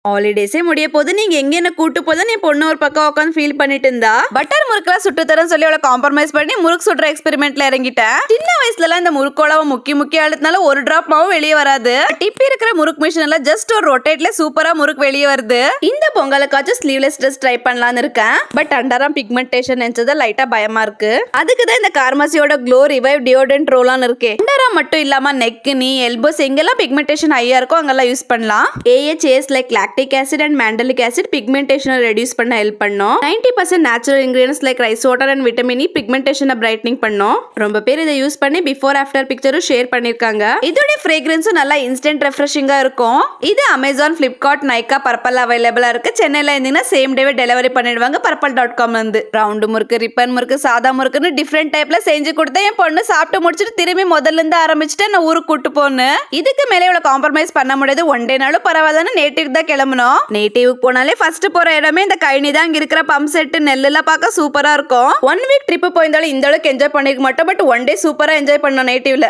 ஹாலிடேஸே முடிய போது நீங்க எங்க என்ன கூட்டு போதும் நீ பொண்ணு ஒரு பக்கம் உட்காந்து ஃபீல் பண்ணிட்டு இருந்தா பட்டர் முறுக்கெல்லாம் சுட்டு தரேன்னு சொல்லி அவளை காம்ப்ரமைஸ் பண்ணி முறுக்கு சுடுற எக்ஸ்பெரிமெண்ட்ல இறங்கிட்டேன். சின்ன வயசுல எல்லாம் இந்த முறுக்கோளவை முக்கி அழுத்தினால ஒரு டிராப் மாவும் வெளியே வராது. டிப்பி இருக்கிற முறுக்கு மிஷின் எல்லாம் ஜஸ்ட் ஒரு ரொட்டேட்ல சூப்பரா முறுக்கு வெளியே வருது. இந்த பொங்கலுக்காச்சும் ஸ்லீவ்லெஸ் ட்ரெஸ் ட்ரை பண்ணலாம்னு இருக்கேன். பட் அண்டராம் பிக்மெண்டேஷன் நினைச்சது லைட்டா பயமா இருக்கு. அதுக்கு தான் இந்த கார்மசியோட க்ளோ ரிவைவ் டியோடன்ட் ரோலான்னு இருக்கு. அண்டராம் மட்டும் இல்லாம நெக் நீ எல்போஸ் எங்கெல்லாம் பிக்மெண்டேஷன் ஹையா இருக்கோ அங்கெல்லாம் யூஸ் பண்ணலாம். AHAs like lactic acid and mandelic acid pigmentation reduce பண்ண help பண்ணும். 90% natural ingredients like rice water and vitamin E pigmentation brightening பண்ணும். ரொம்ப பேர் இதை யூஸ் பண்ணி before after picture ஷேர் பண்ணிருக்காங்க. இதோட fragrance நல்லா instant refreshing-ஆ இருக்கும். இது Amazon, Flipkart, Nykaa, Purple அவைலபிளா இருக்கு. சென்னையில இருந்தீங்கன்னா சேம் டேவே டெலிவரி பண்ணிடுவாங்க purple.com இருந்து. ரவுண்ட் முறுக்கு, ரிப்பன் முறுக்கு, சாதா முறுக்குன்னு டிஃப்ரெண்ட் டைப்ல செஞ்சு கொடுத்தா என் பொண்ணு சாப்பிட்டு முடிச்சிட்டு திரும்பி முதல்ல இருந்து ஆரம்பிச்சுட்டு நான் ஊருக்கு கூட்டு போனேன். இதுக்கு மேலே இவ்வளவு காம்ப்ரமைஸ் பண்ண முடியாது. ஒன் டேனாலும் பரவாயில்லன்னு நேட்டிவ் தான் கிளம்பணும். நேட்டிவ்க்கு போனாலே ஃபர்ஸ்ட் போற இடமே இந்த கைனி தான். இங்க இருக்கிற பம்ப் செட் நெல்லுலாம் பார்க்க சூப்பரா இருக்கும். 1 வீக் ட்ரிப் போயிருந்தாலும் இந்த அளவுக்கு என்ஜாய் பண்ணிருக்க மாட்டோம். பட் ஒன் டே சூப்பரா என்ஜாய் பண்ணோம் நேட்டிவ்ல.